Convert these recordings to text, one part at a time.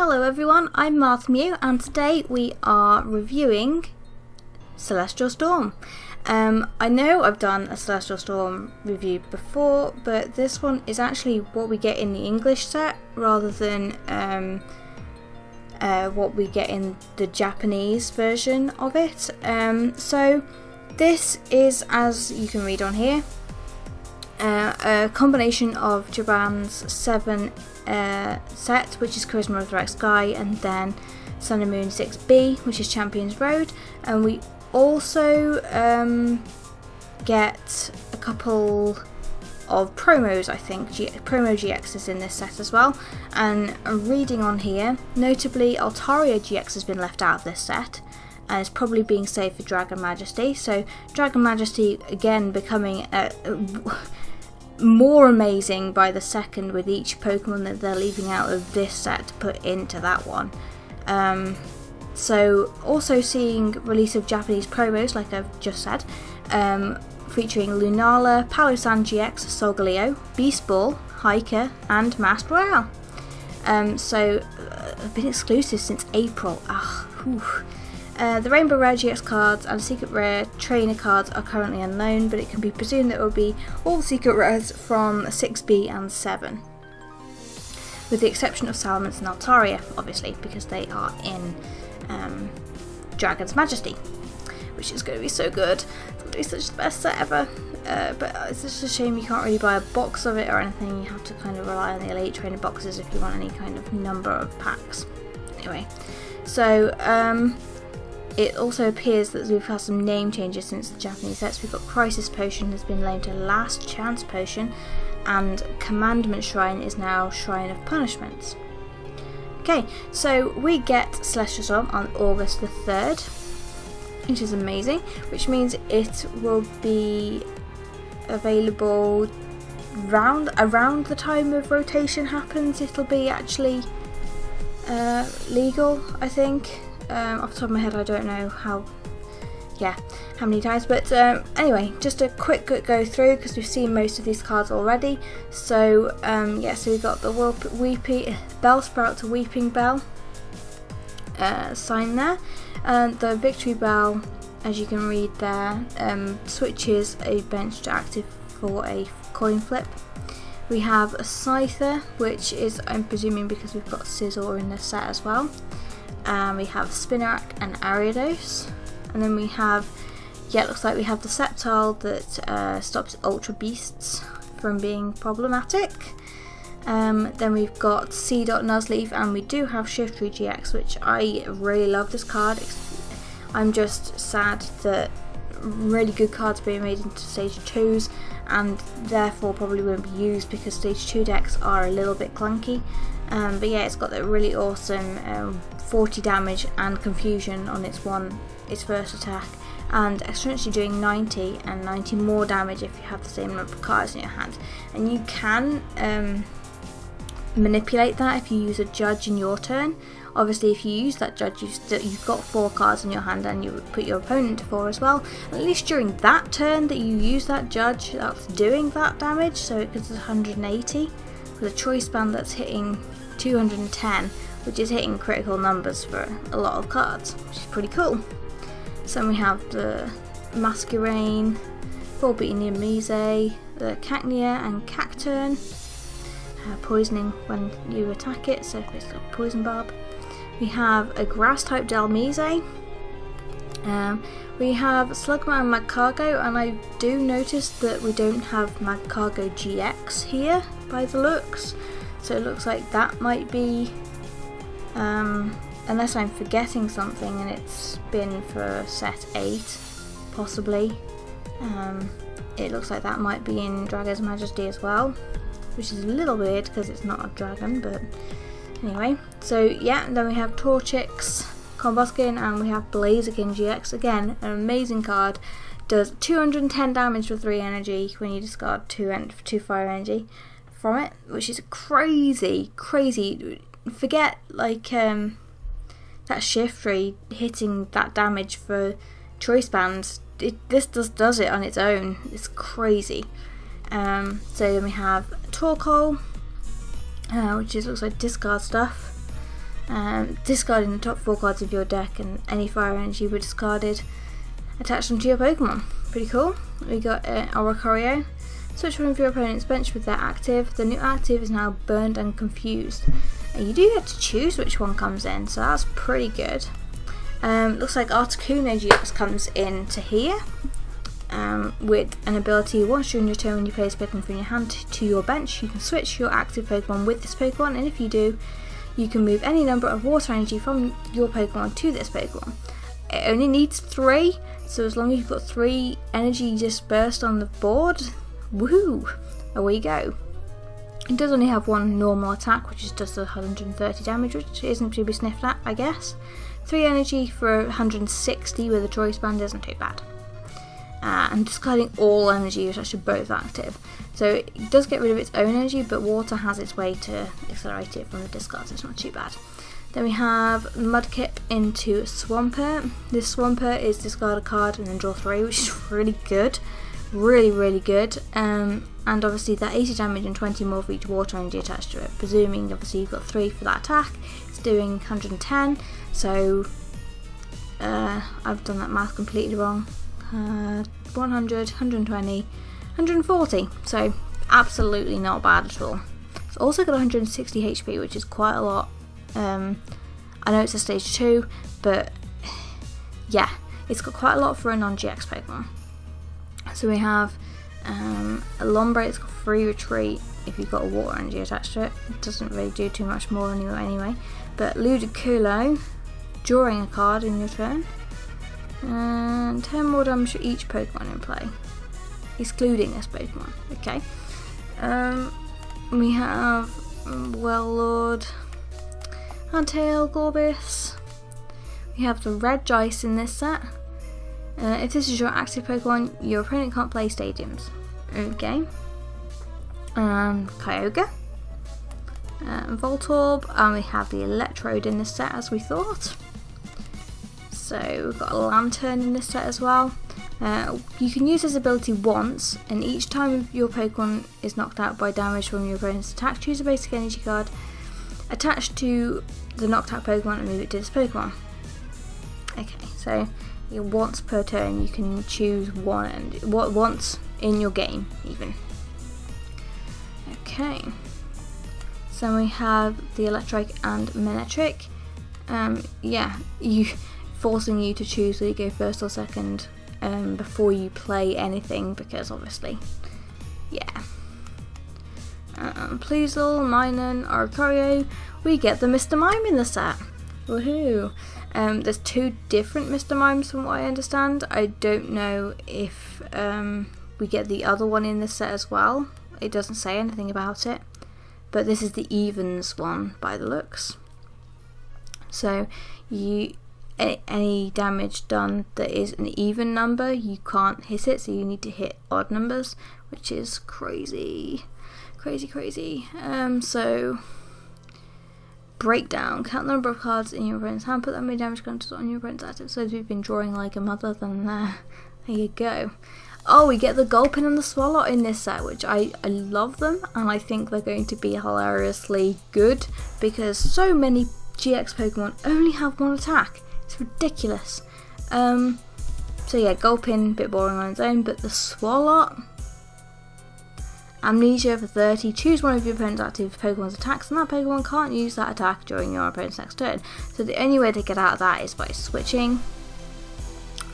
Hello everyone, I'm MarthaMew and today we are reviewing Celestial Storm. I know I've done a Celestial Storm review before, but this one is actually what we get in the English set rather than what we get in the Japanese version of it. So this is, as you can read on here, a combination of Japan's 7 set, which is Charisma of the Right Sky, and then Sun and Moon 6B, which is Champions Road, and we also get a couple of promos, I think, promo GXs in this set as well. And reading on here, notably Altaria GX has been left out of this set and is probably being saved for Dragon Majesty. So Dragon Majesty again becoming more amazing by the second with each Pokemon that they're leaving out of this set to put into that one. So also seeing release of Japanese promos, like I've just said, featuring Lunala, Palossand GX, Solgaleo, Beast Ball, Hiker, and Masked Royale. So been exclusive since April. The Rainbow Rare GX cards and Secret Rare Trainer cards are currently unknown, but it can be presumed that it will be all Secret Rares from 6B and 7. With the exception of Salamence and Altaria, obviously, because they are in Dragon's Majesty, which is going to be so good. It's going to be such the best set ever. But it's just a shame you can't really buy a box of it or anything. You have to kind of rely on the Elite Trainer boxes if you want any kind of number of packs. Anyway, so it also appears that we've had some name changes since the Japanese sets. We've got Crisis Potion has been named to Last Chance Potion, and Commandment Shrine is now Shrine of Punishments. Okay, so we get Celestial Storm on August the 3rd, which is amazing, which means it will be available around the time of rotation happens. It'll be actually legal, I think. Off the top of my head, I don't know how many times, but anyway, just a quick go through because we've seen most of these cards already. So so we've got the Bellsprout to Weeping Bell sign there, and the Victory Bell, as you can read there, switches a bench to active for a coin flip. We have a Scyther, which is, I'm presuming, because we've got Sizzle in this set as well. We have Spinarak and Ariados, and then we have, it looks like we have the Sceptile that stops Ultra Beasts from being problematic. Then we've got C. Nuzleaf, and we do have Shiftry GX, which I really love this card. I'm just sad that really good cards being made into stage 2s and therefore probably won't be used because stage 2 decks are a little bit clunky. But yeah, it's got that really awesome 40 damage and confusion on its first attack, and essentially doing 90 and 90 more damage if you have the same number of cards in your hand. And you can manipulate that if you use a judge in your turn. Obviously, if you use that judge, you've got 4 cards in your hand and you put your opponent to 4 as well. At least during that turn that you use that judge, that's doing that damage, so it gives us 180 with a choice band that's hitting 210, which is hitting critical numbers for a lot of cards, which is pretty cool. So we have the Masquerain, full beating the Amize, the Cacnea and Cacturn, poisoning when you attack it, so it's got Poison Barb. We have a Grass type Delmise. We have Slugma and Magcargo, and I do notice that we don't have Magcargo GX here by the looks. So it looks like that might be, unless I'm forgetting something and it's been for set 8, possibly. It looks like that might be in Dragon's Majesty as well, which is a little weird because it's not a dragon, but anyway. So yeah, then we have Torchic, Combuskin, and we have Blaziken Gx. Again, an amazing card. Does 210 damage with 3 energy when you discard 2 fire energy from it, which is crazy. Forget like that Shiftry hitting that damage for choice bands. This just does it on its own. It's crazy. So then we have Torkoal, which looks like discard stuff. Discarding the top 4 cards of your deck and any fire energy were discarded, attach them to your Pokemon. Pretty cool. We got Oricorio. Switch one of your opponent's bench with their active. The new active is now Burned and Confused. And you do get to choose which one comes in, so that's pretty good. Looks like Articuno Gx comes into here with an ability. Once during your turn when you play this Pokemon from your hand to your bench, you can switch your active Pokemon with this Pokemon, and if you do, you can move any number of water energy from your Pokemon to this Pokemon. It only needs 3, so as long as you've got 3 energy dispersed on the board, woohoo! Away you go. It does only have 1 normal attack, which is just 130 damage, which isn't to be sniffed at, I guess. 3 energy for 160 with a choice band isn't too bad. And discarding all energy is actually both active. So it does get rid of its own energy, but water has its way to accelerate it from the discard, so it's not too bad. Then we have Mudkip into Swampert. This Swampert is discard a card and then draw 3, which is really good. Really good. And obviously that 80 damage and 20 more for each water energy attached to it. Presuming obviously you've got 3 for that attack, it's doing 110. So I've done that math completely wrong. 100, 120, 140. So absolutely not bad at all. It's also got 160 HP, which is quite a lot. I know it's a stage 2, but yeah, it's got quite a lot for a non-GX Pokemon. So we have a Lombre. It's got free retreat if you've got a water energy attached to it. It doesn't really do too much more anyway. But Ludicolo, drawing a card in your turn, and 10 more damage for each Pokemon in play, excluding this Pokemon. Okay. We have Wellord, Huntail, Gorbis. We have the Red Dice in this set. If this is your active Pokemon, your opponent can't play stadiums. Okay. Kyogre. Voltorb. And we have the Electrode in this set, as we thought. So we've got a Lantern in this set as well. You can use this ability once, and each time your Pokemon is knocked out by damage from your opponent's attack, choose a basic energy card attached to the knocked out Pokemon and move it to this Pokemon. Okay, so once per turn you can choose one, and once in your game even. Okay, so we have the Electric and Manectric. Yeah, forcing you to choose whether you go first or second before you play anything, because obviously, yeah. Pleasel, Minun, Oricorio. We get the Mr. Mime in the set. Woohoo! There's 2 different Mr. Mimes from what I understand. I don't know if we get the other one in this set as well. It doesn't say anything about it. But this is the evens one by the looks. So any damage done that is an even number, you can't hit it, so you need to hit odd numbers, which is crazy. So breakdown. Count the number of cards in your opponent's hand, put that many damage counters on your opponent's active. So if you've been drawing like a mother, then there you go. Oh, we get the Gulpin and the Swalot in this set, which I love them, and I think they're going to be hilariously good, because so many GX Pokemon only have 1 attack. It's ridiculous. So yeah, Gulpin, a bit boring on its own, but the Swalot, Amnesia for 30, choose one of your opponent's active Pokemon's attacks, and that Pokemon can't use that attack during your opponent's next turn. So the only way to get out of that is by switching,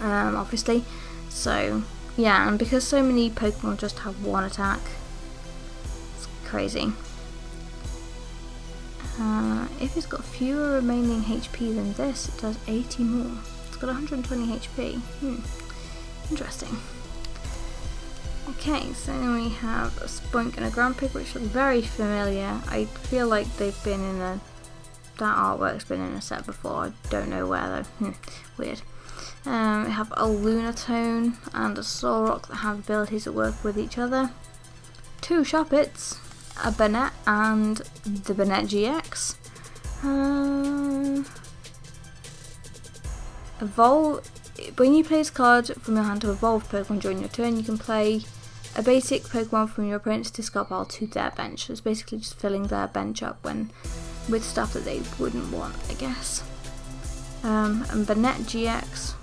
obviously. So yeah, and because so many Pokemon just have 1 attack, it's crazy. If it's got fewer remaining HP than this, it does 80 more. It's got 120 HP. Interesting. Okay, so then we have a Spoink and a Grumpig, which look very familiar. I feel like they've been in that artwork's been in a set before. I don't know where though. Weird. We have a Lunatone and a Solrock that have abilities that work with each other. 2 Shuppets, a Banette and the Banette GX. When you play this card from your hand to evolve Pokemon during your turn, you can play a basic Pokemon from your opponent's discard pile to their bench. So it's basically just filling their bench up when with stuff that they wouldn't want, I guess. And Banette Gx,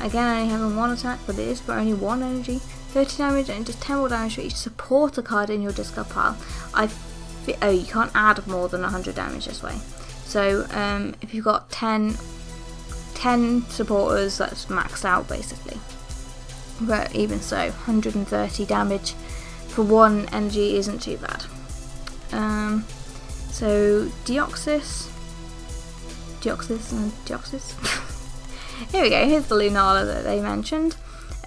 again only having 1 attack, but it is for only 1 energy, 30 damage, and just 10 more damage for each supporter card in your discard pile. Oh, you can't add more than 100 damage this way. So if you've got 10 supporters, that's maxed out basically. But even so, 130 damage for 1 energy isn't too bad. So Deoxys. Here we go, here's the Lunala that they mentioned.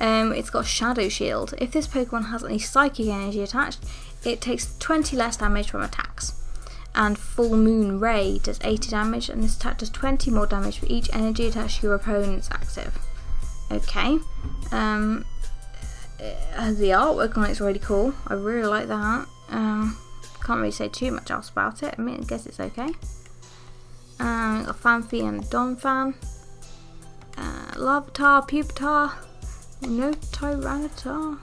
It's got Shadow Shield. If this Pokemon has any Psychic Energy attached, it takes 20 less damage from attacks. And Full Moon Ray does 80 damage, and this attack does 20 more damage for each energy attached to your opponent's active. Okay. The artwork on it's really cool. I really like that. Can't really say too much else about it. I guess it's okay. We've got Fanfi and Donphan. Larvitar, Pupitar, no Tyranitar.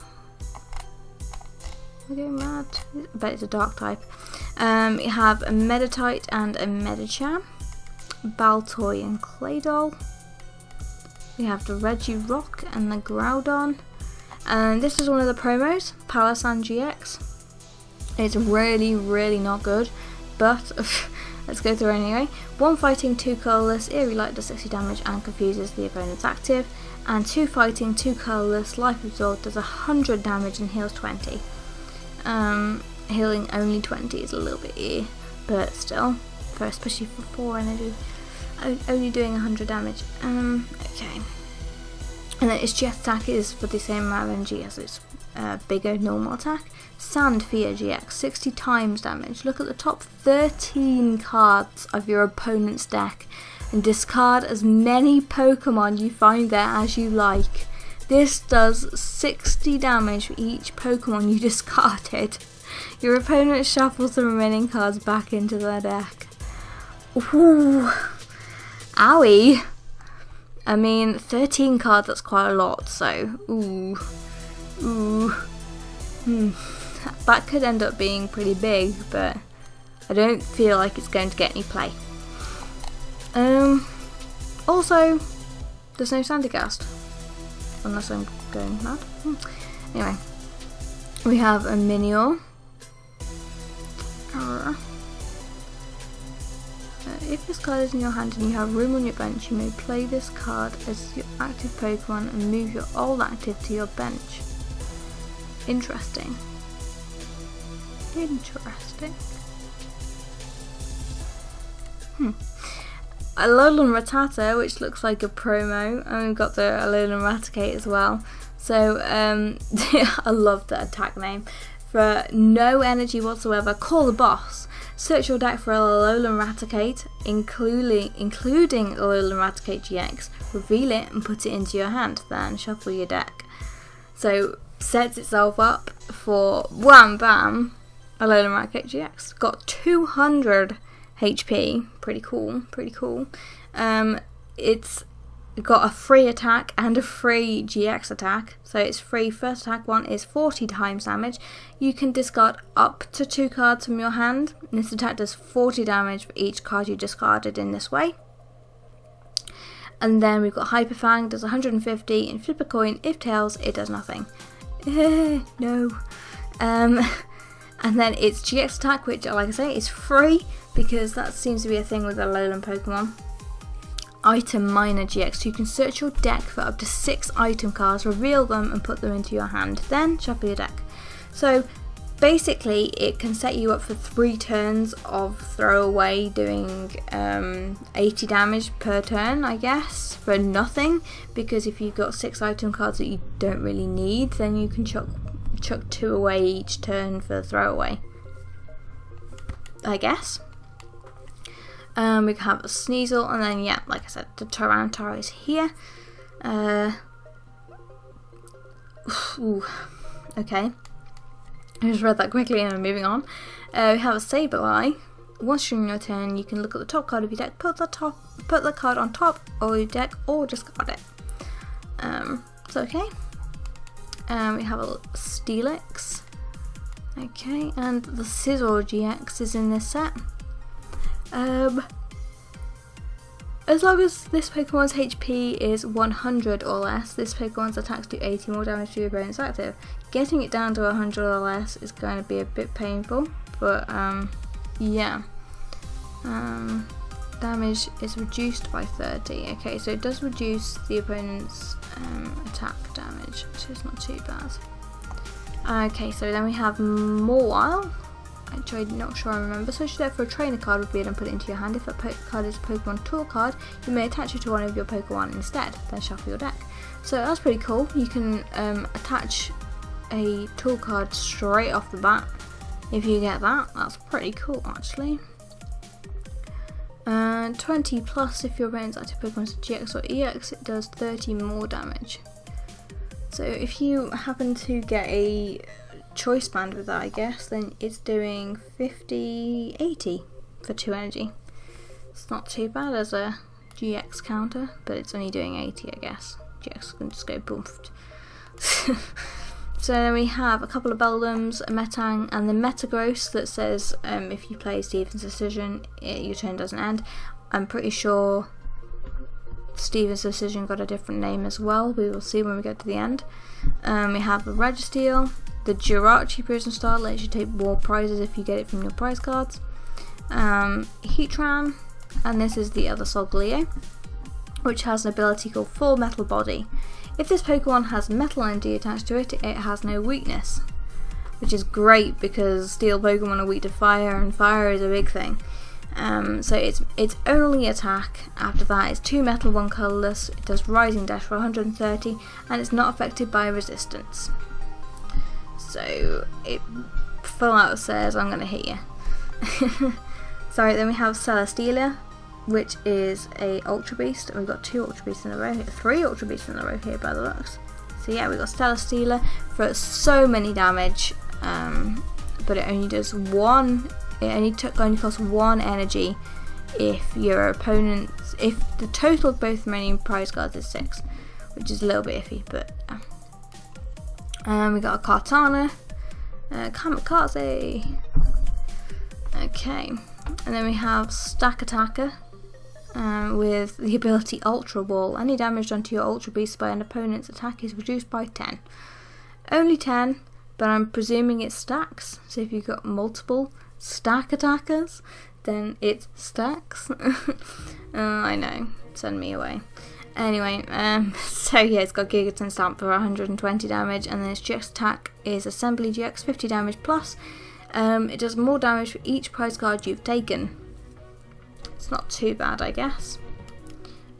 I'm getting mad. I bet it's a dark type. You have a Meditite and a Medicham, Baltoy and Claydol. We have the Regirock and the Groudon. And this is one of the promos, Palossand GX. It's really, really not good, but let's go through anyway. 1 fighting, 2 colourless, Eerie Light does 60 damage and confuses the opponent's active. And 2 fighting, 2 colourless, Life Absorb does 100 damage and heals 20. Healing only 20 is a little bit but still, especially for 4 energy, only doing 100 damage. Okay. And then its jet attack is for the same amount of energy as its bigger normal attack. Sandfia GX, 60 times damage. Look at the top 13 cards of your opponent's deck and discard as many Pokemon you find there as you like. This does 60 damage for each Pokemon you discarded. Your opponent shuffles the remaining cards back into their deck. Ooh. Owie. 13 cards, that's quite a lot, so that could end up being pretty big, but I don't feel like it's going to get any play. Also, there's no Sandygast, unless I'm going mad. Anyway, we have a Minior. If this card is in your hand and you have room on your bench, you may play this card as your active Pokemon and move your old active to your bench. Interesting. Alolan Rattata, which looks like a promo, and we've got the Alolan Raticate as well. So I love the attack name. For no energy whatsoever, call the boss. Search your deck for Alolan Raticate, including Alolan Raticate GX, reveal it and put it into your hand, then shuffle your deck. So sets itself up for wham bam, Alolan Raticate GX. Got 200 HP, pretty cool. It's got a free attack and a free GX attack, so it's free. First attack one is 40 times damage. You can discard up to 2 cards from your hand, and this attack does 40 damage for each card you discarded in this way. And then we've got Hyper Fang, does 150, and Flip a Coin. If tails, it does nothing. No. And then it's GX attack, which, like I say, is free, because that seems to be a thing with Alolan Pokemon. Item Miner GX, you can search your deck for up to 6 item cards, reveal them and put them into your hand, then shuffle your deck. So basically it can set you up for 3 turns of throwaway, doing 80 damage per turn, I guess, for nothing, because if you've got 6 item cards that you don't really need, then you can chuck 2 away each turn for throwaway, I guess. We can have a Sneasel, and then, yeah, like I said, the Tyranitar is here. Okay. I just read that quickly and I'm moving on. We have a Sableye. Once during your turn, you can look at the top card of your deck, put the card on top of your deck, or discard it. So, okay. We have a Steelix. Okay, and the Sizzle Gx is in this set. As long as this Pokemon's HP is 100 or less, this Pokemon's attacks do 80 more damage to your opponent's active. Getting it down to 100 or less is going to be a bit painful, but yeah. Damage is reduced by 30. Okay, so it does reduce the opponent's attack damage, which is not too bad. Okay, so then we have Mawile, which I'm not sure I remember. Search there for a trainer card would be able to put it into your hand. If that card is a Pokemon tool card, you may attach it to one of your Pokemon instead, then shuffle your deck. So that's pretty cool. You can attach a tool card straight off the bat. If you get that, that's pretty cool actually. 20 plus if your opponent's active Pokemon's GX or EX, it does 30 more damage. So if you happen to get a choice band with that, I guess, then it's doing 50, 80 for 2 energy. It's not too bad as a GX counter, but it's only doing 80, I guess. GX can just go boofed. So then we have a couple of Beldums, a Metang, and the Metagross that says if you play Steven's Decision, your turn doesn't end. I'm pretty sure Steven's Decision got a different name as well. We will see when we get to the end. We have the Registeel. The Jirachi Prism Star lets you take more prizes if you get it from your prize cards. Heatran, and this is the other Solgaleo, which has an ability called Full Metal Body. If this Pokemon has metal energy attached to it, it has no weakness, which is great because steel Pokemon are weak to fire, and fire is a big thing. So its only attack after that is 2 metal, 1 colourless. It does Rising Dash for 130, and it's not affected by resistance. So it full out says, I'm going to hit you. Sorry, then we have Celesteela, which is a Ultra Beast, and we've got 2 Ultra Beasts in a row here, 3 Ultra Beasts in a row here by the looks. So yeah, we've got Celesteela for so many damage, but it only does 1, it only costs 1 energy if your opponent, if the total of both remaining prize cards is 6, which is a little bit iffy, but we got a Kartana, Kamikaze, okay, and then we have Stack Attacker, with the ability Ultra Ball. Any damage done to your Ultra Beast by an opponent's attack is reduced by 10. Only 10, but I'm presuming it stacks. So if you've got multiple stack attackers, then it stacks. I know, send me away. Anyway, so yeah, it's got Gigaton Stamp for 120 damage, and then its GX attack is Assembly GX, 50 damage plus. It does more damage for each prize card you've taken. It's not too bad, I guess.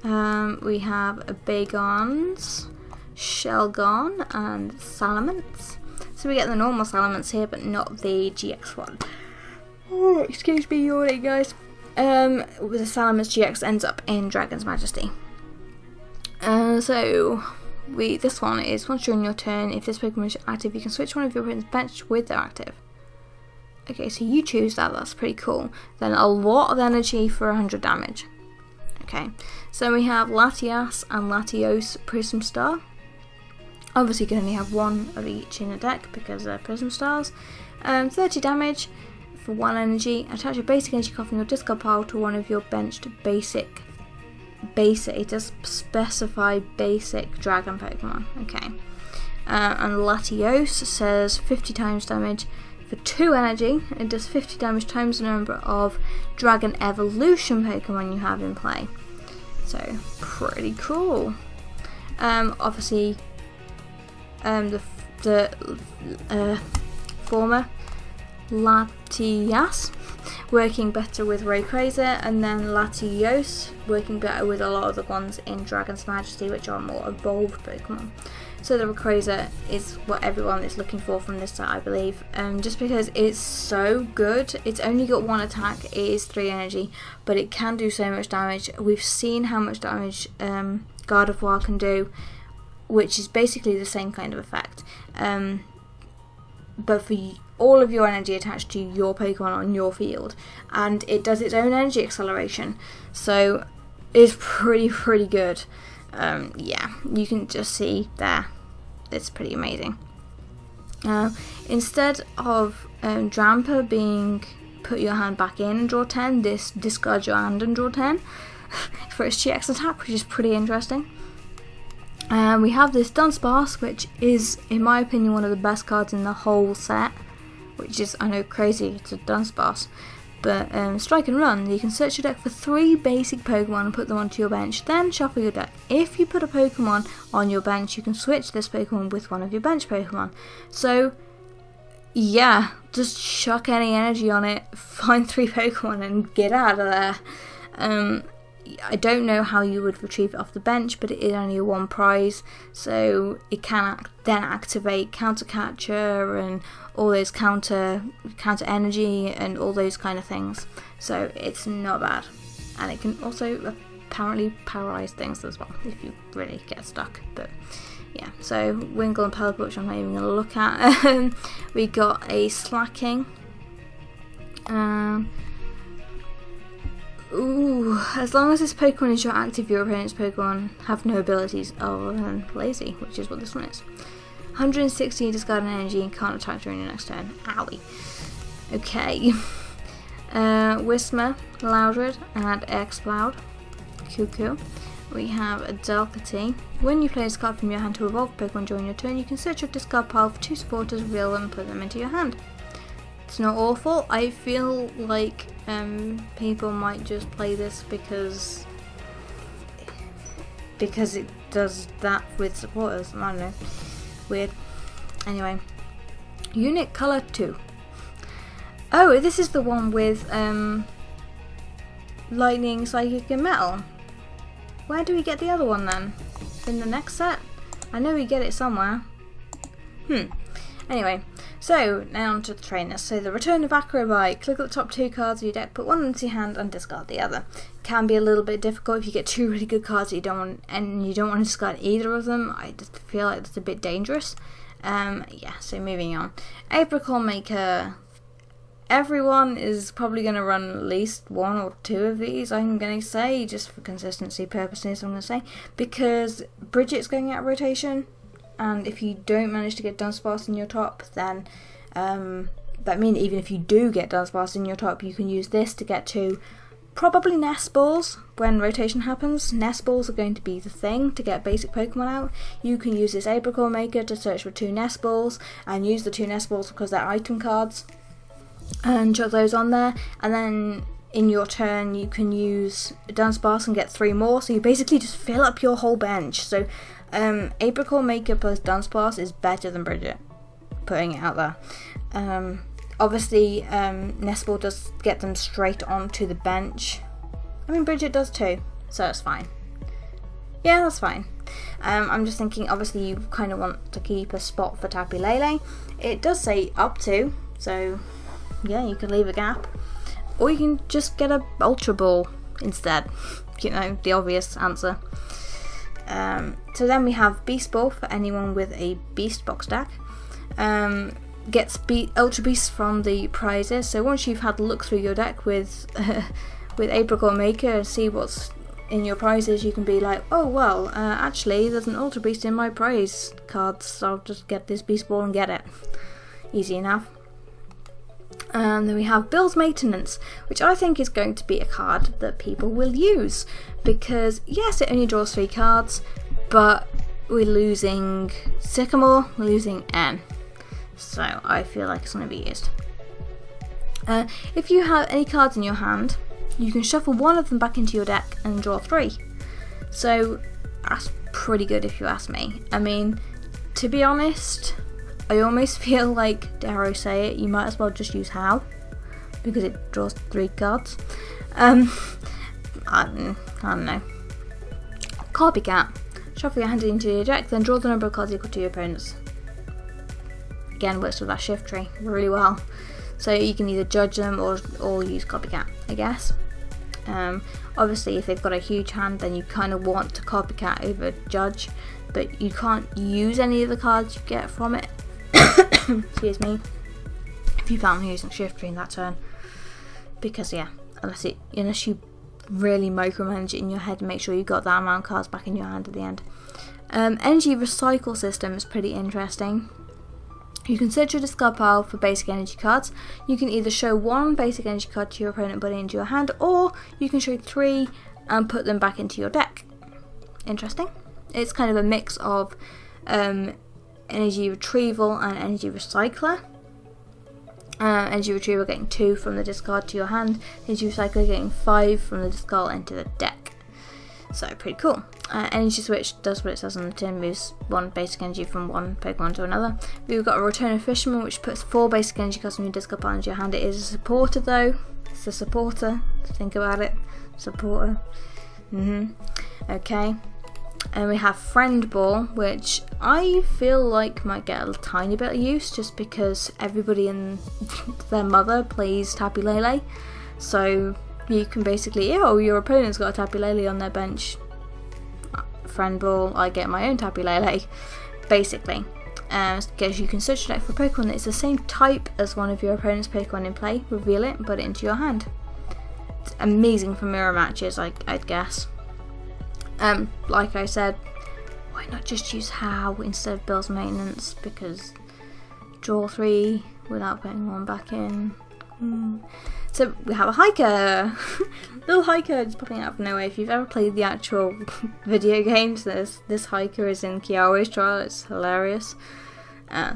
We have a Bagons, Shelgon, and Salamence. So we get the normal Salamence here, but not the GX one. Oh, excuse me, yawning, guys. The Salamence GX ends up in Dragon's Majesty. So this one is once during your turn, if this Pokemon is active, you can switch one of your opponent's bench with their active. Okay, so you choose that, that's pretty cool. Then a lot of energy for 100 damage. Okay, so we have Latias and Latios Prism Star. Obviously you can only have 1 of each in a deck because they're Prism Stars. 30 damage for 1 energy. Attach a basic energy card from your discard pile to one of your benched basic, it does specify basic dragon Pokemon. Okay, and Latios says 50 times damage for 2 energy. It does 50 damage times the number of Dragon Evolution Pokemon you have in play. So, pretty cool. Obviously, the former Latias working better with Rayquaza, and then Latios working better with a lot of the ones in Dragon's Majesty, which are more evolved Pokemon. So the Rayquaza is what everyone is looking for from this set, I believe, just because it's so good. It's only got 1 attack, it is 3 energy, but it can do so much damage. We've seen how much damage Gardevoir can do, which is basically the same kind of effect, but for all of your energy attached to your Pokemon on your field, and it does its own energy acceleration, so it's pretty good. Yeah, you can just see there, it's pretty amazing. Instead of Drampa being put your hand back in and draw 10, this discard your hand and draw 10 for its GX attack, which is pretty interesting. We have this Dunce Pass, which is, in my opinion, one of the best cards in the whole set, which is, I know, crazy, it's a Dunce Pass. But Strike and Run, you can search your deck for 3 basic Pokemon and put them onto your bench, then shuffle your deck. If you put a Pokemon on your bench, you can switch this Pokemon with one of your bench Pokemon. So, yeah, just chuck any energy on it, find 3 Pokemon and get out of there. I don't know how you would retrieve it off the bench, but it is only a 1 prize, so it can then activate Counter Catcher and all those counter energy and all those kind of things. So it's not bad, and it can also apparently paralyze things as well if you really get stuck. But yeah, so Wingull and Pelipper, which I'm not even going to look at. We got a Slacking. Ooh, as long as this Pokemon is your active, your opponent's Pokemon have no abilities other than Lazy, which is what this one is. 160 discard energy and can't attack during your next turn. Owie. Okay. Whismur, Loudred, and Exploud. Cuckoo. We have a Delcatty. When you play this card from your hand to evolve Pokemon during your turn, you can search your discard pile for 2 supporters, reveal them, and put them into your hand. It's not awful. I feel like people might just play this because it does that with supporters. I don't know. Weird. Anyway, Unit Color 2. Oh, this is the one with Lightning, Psychic, and Metal. Where do we get the other one then? In the next set? I know we get it somewhere. Anyway, so now on to the trainers. So the Return of Acrobite. Click at the top 2 cards of your deck, put one into your hand and discard the other. Can be a little bit difficult if you get 2 really good cards that you don't want to discard either of them. I just feel like that's a bit dangerous. Yeah, so moving on. Apricot Maker. Everyone is probably going to run at least 1 or 2 of these, I'm going to say, just for consistency purposes, I'm going to say, because Bridget's going out of rotation. And if you don't manage to get Dunce Pass in your top, then that means even if you do get Dunce Pass in your top, you can use this to get to probably Nest Balls when rotation happens. Nest Balls are going to be the thing to get basic Pokemon out. You can use this Apricot Maker to search for 2 Nest Balls and use the 2 Nest Balls because they're item cards and chuck those on there, and then in your turn you can use Dunce Pass and get 3 more, so you basically just fill up your whole bench. So Apricot Maker plus Dunce Pass is better than Bridget, putting it out there. Obviously Nest Ball does get them straight onto the bench. I mean Bridget does too, so it's fine. Yeah, that's fine. I'm just thinking, obviously you kind of want to keep a spot for Tapu Lele. It does say up to, so yeah, you can leave a gap. Or you can just get a Ultra Ball instead. You know, the obvious answer. So then we have Beast Ball for anyone with a Beast box deck. Gets Ultra Beasts from the prizes. So once you've had a look through your deck with Apricot Maker and see what's in your prizes, you can be like, oh well, actually there's an Ultra Beast in my prize cards, so I'll just get this Beast Ball and get it. Easy enough. Then we have Bill's Maintenance, which I think is going to be a card that people will use, because yes, it only draws 3 cards, but we're losing Sycamore, we're losing N, so I feel like it's going to be used. If you have any cards in your hand, you can shuffle one of them back into your deck and draw 3. So that's pretty good if you ask me. I mean, to be honest, I almost feel like, dare I say it, you might as well just use How, because it draws 3 cards. I don't know. Copycat. Shuffle your hand into your deck, then draw the number of cards equal to your opponent's. Again, works with that shift tree really well. So you can either judge them or use Copycat, I guess. Obviously, if they've got a huge hand, then you kind of want to Copycat over judge, but you can't use any of the cards you get from it. Excuse me. If you plan on using shift tree in that turn, because yeah, unless you really micromanage it in your head and make sure you got that amount of cards back in your hand at the end. Energy recycle system is pretty interesting. You can search your discard pile for basic energy cards. You can either show 1 basic energy card to your opponent and put it into your hand, or you can show 3 and put them back into your deck. Interesting. It's kind of a mix of energy retrieval and energy recycler. Energy retrieval getting 2 from the discard to your hand, energy recycler getting 5 from the discard into the deck. So pretty cool. Energy switch does what it says on the tin, moves 1 basic energy from one Pokemon to another. We've got a Return of Fisherman, which puts 4 basic energy cards from your discard pile into your hand. It is a supporter though. It's a supporter. Think about it. Supporter. Okay. And we have Friend Ball, which I feel like might get a tiny bit of use just because everybody and their mother plays Tapu Lele. So you can basically, your opponent's got a Tapu Lele on their bench. Friend Ball, I get my own Tapu Lele, basically. Because you can search your deck for Pokemon that is the same type as one of your opponent's Pokemon in play, reveal it and put it into your hand. It's amazing for mirror matches, I'd guess. Like I said, why not just use How instead of Bill's Maintenance, because draw 3 without putting 1 back in. So we have a hiker, little hiker just popping out of nowhere. If you've ever played the actual video games, this hiker is in Kiawe's trial. It's hilarious.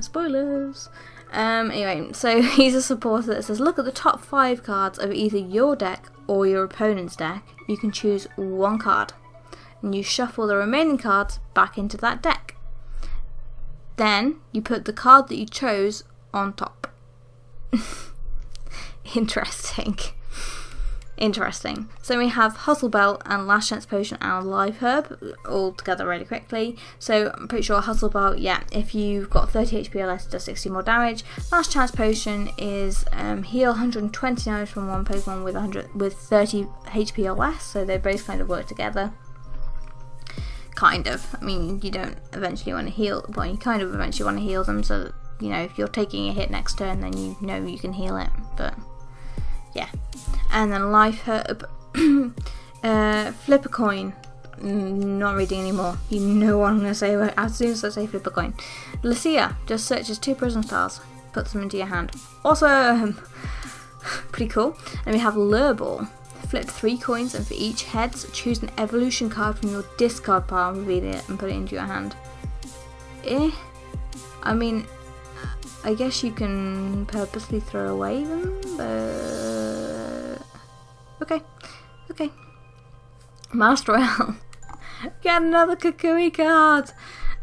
Spoilers. Anyway, so he's a supporter that says, look at the top 5 cards of either your deck or your opponent's deck. You can choose 1 card, and you shuffle the remaining cards back into that deck. Then you put the card that you chose on top. Interesting. So we have Hustle Belt and Last Chance Potion and Live Herb all together really quickly. So I'm pretty sure Hustle Belt, if you've got 30 HP or less, it does 60 more damage. Last Chance Potion is heal 120 damage from one Pokemon with 30 HP or less. So they both kind of work together. Kind of. I mean, you don't eventually want to heal, well, you kind of eventually want to heal them so that, if you're taking a hit next turn, then you know you can heal it. But yeah. And then Life Herb. Flip a coin. Not reading anymore. You know what I'm going to say as soon as I say flip a coin. Lucia just searches 2 Prison Stars, puts them into your hand. Awesome! Pretty cool. And we have Lure Ball. Flip 3 coins, and for each heads, choose an evolution card from your discard pile, reveal it, and put it into your hand. I mean, I guess you can purposely throw away them, but okay. Master Royale. Get another Kukui card!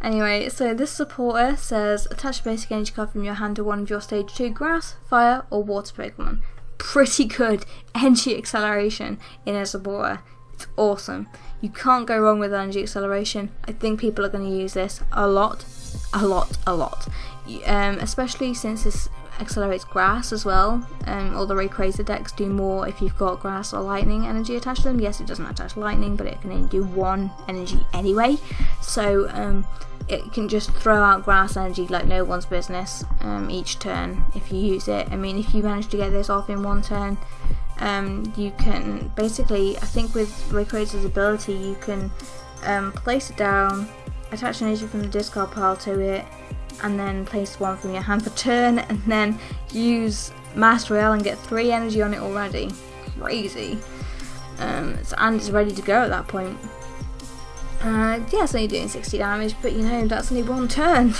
Anyway, so this supporter says, attach a basic energy card from your hand to one of your stage 2 grass, fire, or water Pokemon. Pretty good energy acceleration in a supporter. It's awesome. You can't go wrong with energy acceleration. I think people are going to use this a lot. Especially since this accelerates grass as well. All the Rayquaza decks do more if you've got grass or lightning energy attached to them. Yes, it doesn't attach lightning, but it can only do 1 energy anyway. So it can just throw out grass energy like no one's business each turn if you use it. I mean, if you manage to get this off in 1 turn, you can basically, I think with Rayquaza's ability, you can place it down, attach an energy from the discard pile to it, and then place 1 from your hand per turn, and then use Master Royale and get 3 energy on it already. Crazy. And it's ready to go at that point. It's only doing 60 damage, but that's only 1 turn.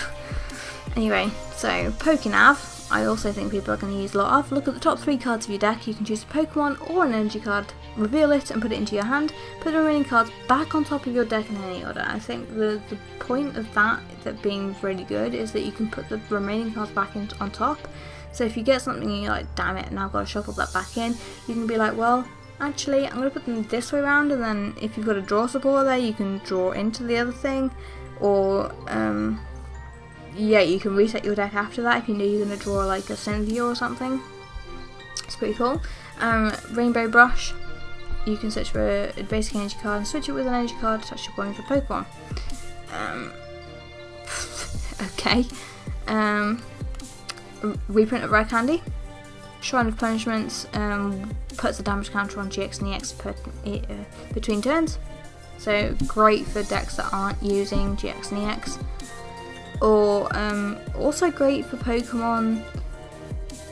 Anyway, so Pokénav, I also think people are going to use a lot of. Look at the top 3 cards of your deck. You can choose a Pokemon or an energy card, reveal it and put it into your hand, put the remaining cards back on top of your deck in any order. I think the point of that being really good is that you can put the remaining cards back on top. So if you get something and you're like, damn it, now I've got to shuffle that back in, you can be like, well, actually, I'm going to put them this way around, and then if you've got a draw supporter there, you can draw into the other thing, or you can reset your deck after that if you know you're going to draw like a Cynthia or something. It's pretty cool. Rainbow Brush, you can search for a basic energy card and switch it with an energy card attached to one of your Pokemon. Okay. Reprint of Rare Candy. Shrine of Punishments puts a damage counter on GX and EX between turns. So great for decks that aren't using GX and EX. or also great for Pokemon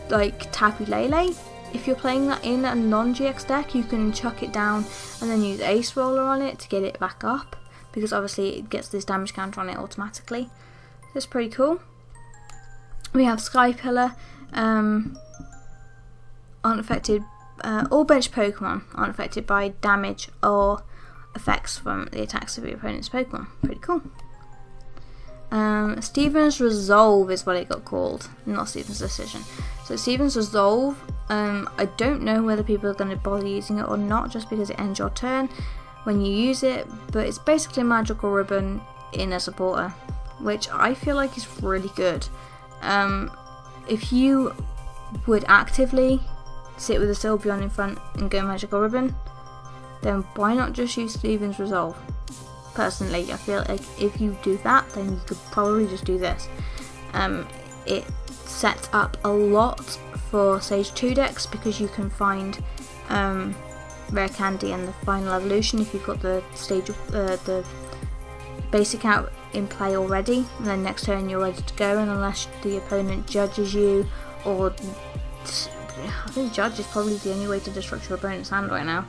like Tapu Lele. If you're playing that in a non-GX deck, you can chuck it down and then use Ace Roller on it to get it back up, because obviously it gets this damage counter on it automatically. That's pretty cool. We have Sky Pillar, unaffected. All bench Pokemon aren't affected by damage or effects from the attacks of your opponent's Pokemon. Pretty cool. Steven's Resolve is what it got called, not Steven's Decision. So Steven's Resolve, I don't know whether people are going to bother using it or not, just because it ends your turn when you use it, but it's basically a magical ribbon in a supporter, which I feel like is really good. If you would actively sit with a Sylveon in front and go magical ribbon, then why not just use Steven's Resolve? Personally, I feel like if you do that, then you could probably just do this. It sets up a lot for Stage 2 decks, because you can find Rare Candy and the Final Evolution if you've got the the basic out in play already, and then next turn you're ready to go, and unless the opponent judges you, or I think Judge is probably the only way to destruct your opponent's hand right now,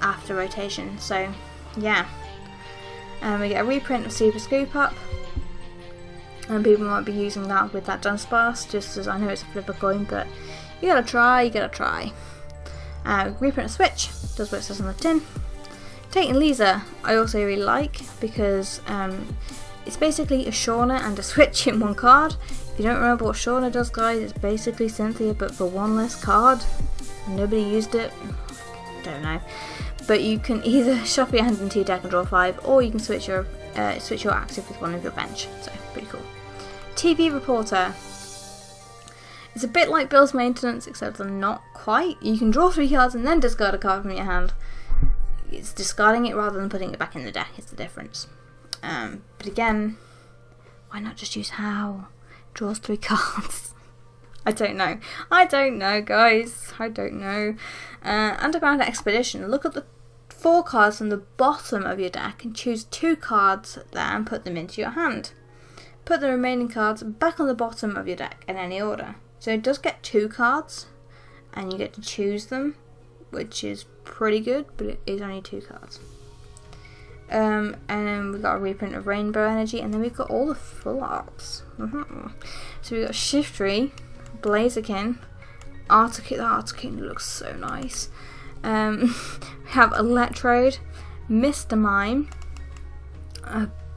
after rotation. So yeah, we get a reprint of Super Scoop Up, and people might be using that with that Dunce Pass, just as I know it's a flip a coin, but you gotta try. Reprint of Switch, does what it says on the tin. Tate and Lisa I also really like, because it's basically a Shauna and a Switch in one card. If you don't remember what Shauna does, guys, it's basically Cynthia but for one less card. Nobody used it, don't know. But you can either shuffle your hand into your deck and draw 5, or you can switch your active with one of your bench. So pretty cool. TV Reporter. It's a bit like Bill's Maintenance, except they're not quite. You can draw 3 cards and then discard a card from your hand. It's discarding it rather than putting it back in the deck is the difference. But again, why not just use How? Draws 3 cards. I don't know, guys. I don't know. Underground Expedition. Look at the 4 cards from the bottom of your deck and choose 2 cards there and put them into your hand. Put the remaining cards back on the bottom of your deck in any order. So it does get 2 cards, and you get to choose them, which is pretty good, but it is only 2 cards. And then we've got a reprint of Rainbow Energy, and then we've got all the full arts. So we've got Shiftry, Blaziken, Articuno. The Articuno looks so nice. We have Electrode, Mr. Mime,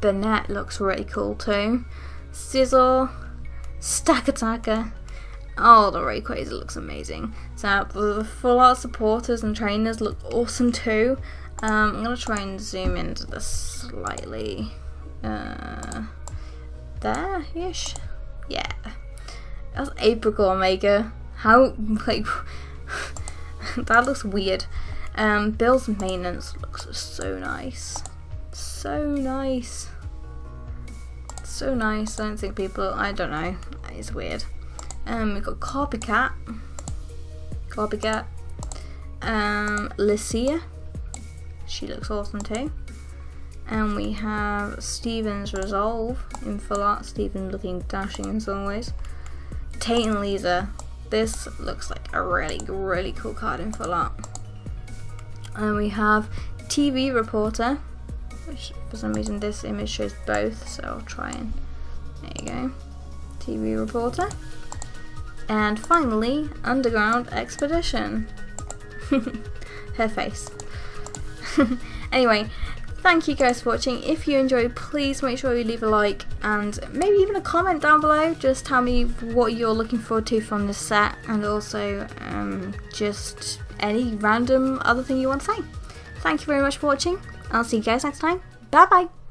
Burnett looks really cool too, Sizzle, Stack Attacker. Oh, the Rayquaza looks amazing. So the full art supporters and trainers look awesome too. I'm going to try and zoom into this slightly. There-ish? Yeah. That's Apricot Omega. How, like, that looks weird. Bill's Maintenance looks so nice. So nice. So nice. I don't think people, I don't know. It's weird. We've got Copycat. Lucia. She looks awesome too. And we have Steven's Resolve in full art. Steven looking dashing as always. Tate and Lisa. This looks like a really, really cool card in full art. And we have TV Reporter, which for some reason this image shows both, so I'll try and, there you go. TV Reporter. And finally, Underground Expedition. Her face. Anyway, thank you guys for watching. If you enjoyed, please make sure you leave a like and maybe even a comment down below. Just tell me what you're looking forward to from this set, and also just any random other thing you want to say. Thank you very much for watching. I'll see you guys next time. Bye bye.